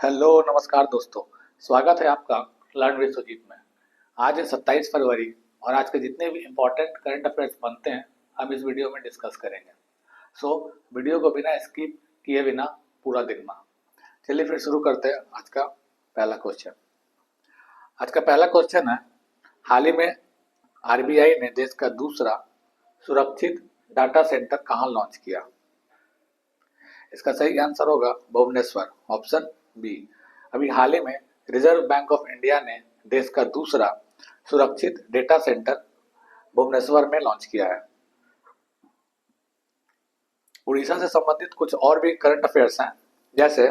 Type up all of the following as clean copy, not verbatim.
Hello नमस्कार दोस्तों। स्वागत है आपका लर्न विद सुजीत में। आज है 27 फरवरी और आज के जितने भी इम्पोर्टेंट करंट अफेयर्स बनते हैं हम इस वीडियो में डिस्कस करेंगे। सो वीडियो को बिना स्किप किए बिना पूरा देखना। चलिए फिर शुरू करते हैं आज का पहला क्वेश्चन। आज का पहला क्वेश्चन है, हाल ही में आरबीआई ने देश का दूसरा सुरक्षित डाटा सेंटर कहाँ लॉन्च किया? इसका सही आंसर होगा भुवनेश्वर, ऑप्शन बी। अभी हाल ही में रिजर्व बैंक ऑफ इंडिया ने देश का दूसरा सुरक्षित डेटा सेंटर भुवनेश्वर में लॉन्च किया है। उड़ीसा से संबंधित कुछ और भी करंट अफेयर्स हैं, जैसे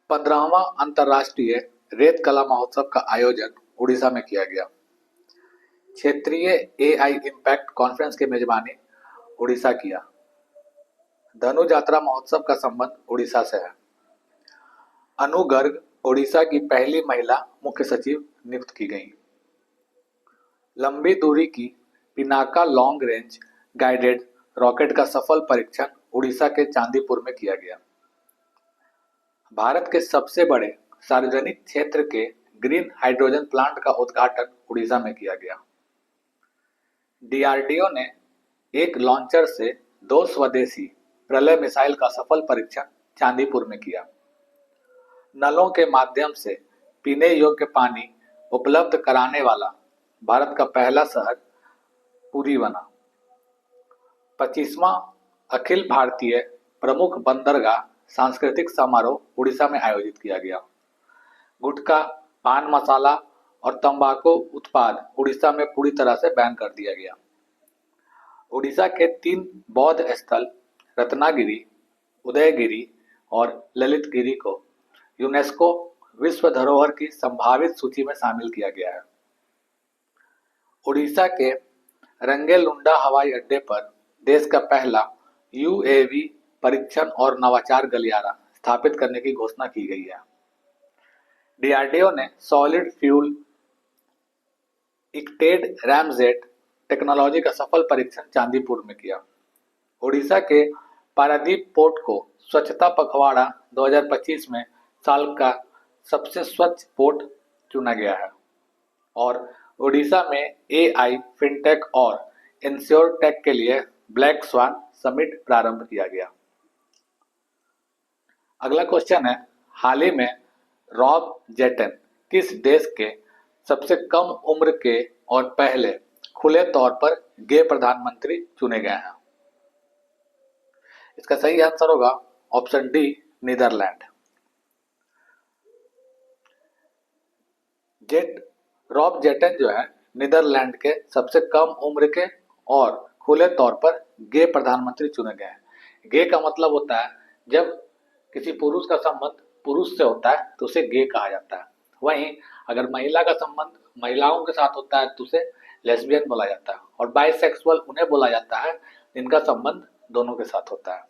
15वां अंतर्राष्ट्रीय रेत कला महोत्सव का आयोजन उड़ीसा में किया गया। क्षेत्रीय एआई इम्पैक्ट कॉन्फ्रेंस की मेजबानी उड़ीसा किया। धनु यात्रा महोत्सव का संबंध उड़ीसा से है। अनु गर्ग उड़ीसा की पहली महिला मुख्य सचिव नियुक्त की गई। लंबी दूरी की Pinaka long range guided rocket का सफल परीक्षण उड़ीसा के चांदीपुर में किया गया। भारत के सबसे बड़े सार्वजनिक क्षेत्र के ग्रीन हाइड्रोजन प्लांट का उद्घाटन उड़ीसा में किया गया। डीआरडीओ ने एक लॉन्चर से 2 स्वदेशी प्रलय मिसाइल का सफल परीक्षण चांदीपुर में किया। नलों के माध्यम से पीने योग्य पानी उपलब्ध कराने वाला भारत का पहला शहर पुरी बना। 25वां अखिल भारतीय प्रमुख बंदरगाह सांस्कृतिक समारोह उड़ीसा में आयोजित किया गया। गुटखा, पान मसाला और तंबाकू उत्पाद उड़ीसा में पूरी तरह से बैन कर दिया गया। उड़ीसा के 3 बौद्ध स्थल रत्नागिरी, उदयगिरी और ललितगिरी को यूनेस्को विश्व धरोहर की संभावित सूची में शामिल किया गया है। उड़ीसा के रंगेलुंडा हवाई अड्डे पर देश का पहला यूएवी परीक्षण और नवाचार गलियारा स्थापित करने की घोषणा की गई है। डीआरडीओ ने सॉलिड फ्यूल इक्टेड रैमजेट टेक्नोलॉजी का सफल परीक्षण चांदीपुर में किया। उड़ीसा के पारादीप पोर्ट को स्वच्छता पखवाड़ा 2025 में साल का सबसे स्वच्छ पोर्ट चुना गया है। और उड़ीसा में एआई, फिनटेक और इंश्योरटेक के लिए ब्लैक स्वान समिट प्रारंभ किया गया। अगला क्वेश्चन है, हाल ही में रॉब जेटन किस देश के सबसे कम उम्र के और पहले खुले तौर पर गे प्रधानमंत्री चुने गए हैं? इसका सही आंसर होगा ऑप्शन डी, नीदरलैंड। रॉब जेटन जो है नीदरलैंड के सबसे कम उम्र के और खुले तौर पर गे प्रधानमंत्री चुने गए हैं। गे का मतलब होता है जब किसी पुरुष का संबंध पुरुष से होता है तो उसे गे कहा जाता है। वहीं अगर महिला का संबंध महिलाओं के साथ होता है तो उसे लेस्बियन बोला जाता है। और बाइसेक्सुअल उन्हें बोला जाता है जिनका संबंध दोनों के साथ होता है।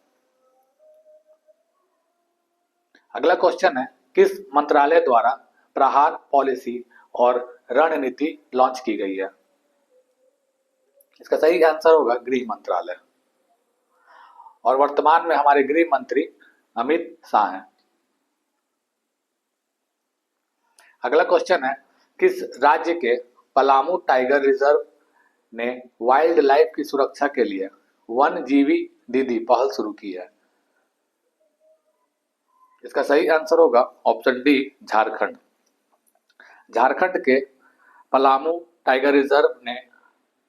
अगला क्वेश्चन है, किस मंत्रालय द्वारा प्रहार पॉलिसी और रणनीति लॉन्च की गई है? इसका सही आंसर होगा गृह मंत्रालय। और वर्तमान में हमारे गृह मंत्री अमित शाह हैं। अगला क्वेश्चन है, किस राज्य के पलामू टाइगर रिजर्व ने वाइल्ड लाइफ की सुरक्षा के लिए वन्यजीवी दीदी पहल शुरू की है? इसका सही आंसर होगा ऑप्शन डी, झारखंड। झारखंड के पलामू टाइगर रिजर्व ने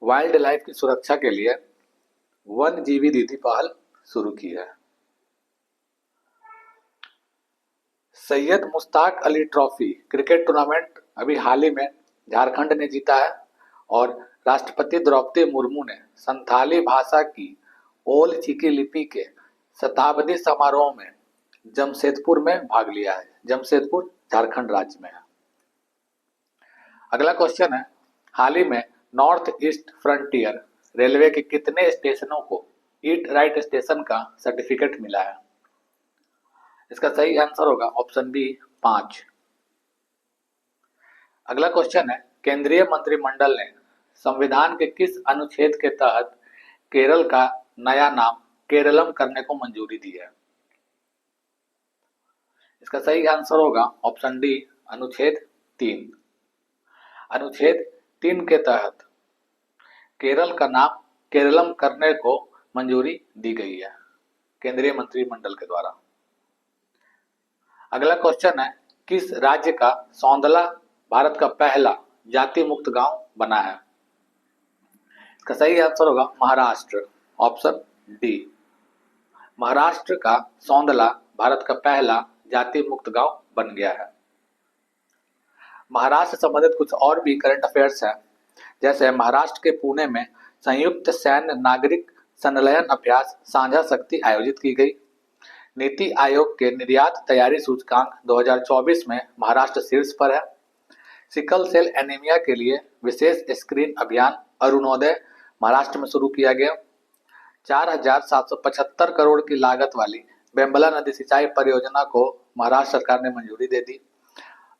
वाइल्ड लाइफ की सुरक्षा के लिए वन्यजीवी दीदी पहल शुरू की है। Syed Mushtaq Ali trophy cricket tournament अभी हाल ही में झारखंड ने जीता है और राष्ट्रपति द्रौपदी मुर्मू ने संथाली भाषा की ओल चिकी लिपि के शताब्दी समारोह में जमशेदपुर में भाग लिया है। जमशेदपुर झारखंड राज्य में है। अगला क्वेश्चन है, हाल ही में नॉर्थ ईस्ट फ्रंटियर रेलवे के कितने स्टेशनों को ईट राइट स्टेशन का सर्टिफिकेट मिला है? इसका सही आंसर होगा ऑप्शन बी, 5। अगला क्वेश्चन है, केंद्रीय मंत्रिमंडल ने संविधान के किस अनुच्छेद के तहत केरल का नया नाम केरलम करने को मंजूरी दी है? इसका सही आंसर होगा ऑप्शन डी, अनुच्छेद 3। अनुच्छेद 3 के तहत केरल का नाम केरलम करने को मंजूरी दी गई है केंद्रीय मंत्रिमंडल के द्वारा। अगला क्वेश्चन है, किस राज्य का सौंदला भारत का पहला जाति मुक्त गांव बना है? इसका सही आंसर होगा महाराष्ट्र, ऑप्शन डी। महाराष्ट्र का सौंदला भारत का पहला जाति मुक्त गांव बन गया है। महाराष्ट्र से संबंधित कुछ और भी करंट अफेयर्स हैं, जैसे महाराष्ट्र के पुणे में संयुक्त सैन्य नागरिक संलयन अभ्यास साझा शक्ति आयोजित की गई। नीति आयोग के निर्यात तैयारी सूचकांक 2024 में महाराष्ट्र शीर्ष पर है। सिकल सेल एनीमिया के लिए विशेष स्क्रीन अभियान अरुणोदय महाराष्ट्र में शुरू किया गया। 4,775 करोड़ की लागत वाली बेम्बला नदी सिंचाई परियोजना को महाराष्ट्र सरकार ने मंजूरी दे दी।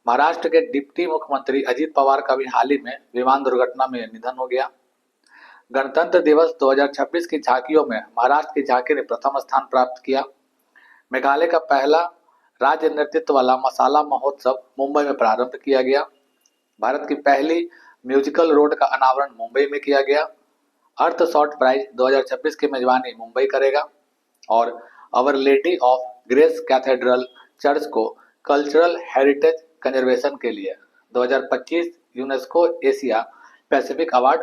महाराष्ट्र के डिप्टी मुख्यमंत्री अजीत पवार का भी हाल ही में विमान दुर्घटना में निधन हो गया। गणतंत्र दिवस 2026 की झांकियों में महाराष्ट्र की झांकी ने प्रथम स्थान प्राप्त किया। मेघालय का पहला राज्य नेतृत्व वाला मसाला महोत्सव मुंबई में प्रारंभ किया गया। भारत की पहली म्यूजिकल रोड का अनावरण मुंबई में किया गया। अर्थ शॉर्ट प्राइज 2026 की मेजबानी मुंबई करेगा। और Our Lady of Grace cathedral church को कल्चरल हेरिटेज कंजर्वेशन के लिए 2025 यूनेस्को एशिया पैसिफिक अवार्ड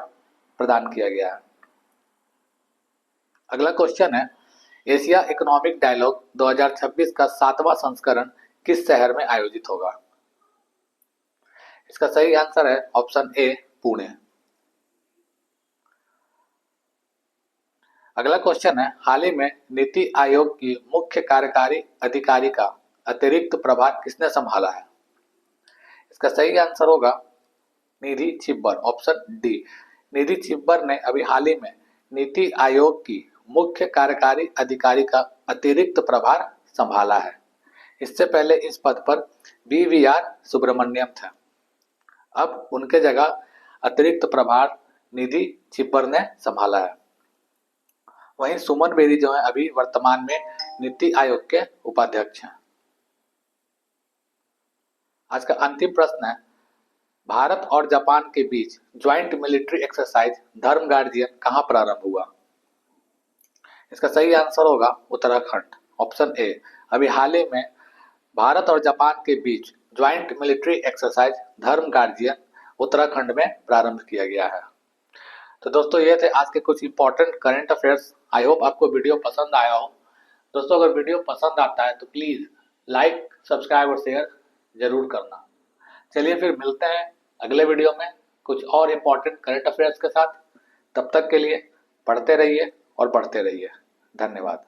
प्रदान किया गया है। अगला क्वेश्चन है, एशिया इकोनॉमिक डायलॉग 2026 का 7वां संस्करण किस शहर में आयोजित होगा? इसका सही आंसर है ऑप्शन ए, पुणे। अगला क्वेश्चन है, हाल ही में नीति आयोग की मुख्य कार्यकारी अधिकारी का अतिरिक्त प्रभार किसने संभाला है? इसका सही आंसर होगा निधि छिब्बर, ऑप्शन डी। निधि छिब्बर ने अभी हाल ही में नीति आयोग की मुख्य कार्यकारी अधिकारी का अतिरिक्त प्रभार संभाला है। इससे पहले इस पद पर BVR सुब्रमण्यम थे। अब उनके जगह अतिरिक्त प्रभार निधि छिब्बर ने संभाला है। वहीं सुमन बेरी जो है अभी वर्तमान में नीति आयोग के उपाध्यक्ष हैं। आज का अंतिम प्रश्न है, भारत और जापान के बीच ज्वाइंट मिलिट्री एक्सरसाइज धर्म गार्जियन कहां प्रारंभ हुआ? इसका सही आंसर होगा उत्तराखंड, ऑप्शन ए। अभी हाल ही में भारत और जापान के बीच ज्वाइंट मिलिट्री एक्सरसाइज धर्म गार्जियन उत्तराखंड में प्रारंभ किया गया है। तो दोस्तों, ये थे आज के कुछ important current affairs. I hope आपको वीडियो पसंद आया हो। दोस्तों, अगर वीडियो पसंद आता है तो प्लीज लाइक, सब्सक्राइब और शेयर जरूर करना। चलिए फिर मिलते हैं अगले वीडियो में कुछ और इंपॉर्टेंट करंट अफेयर्स के साथ। तब तक के लिए पढ़ते रहिए और बढ़ते रहिए। धन्यवाद।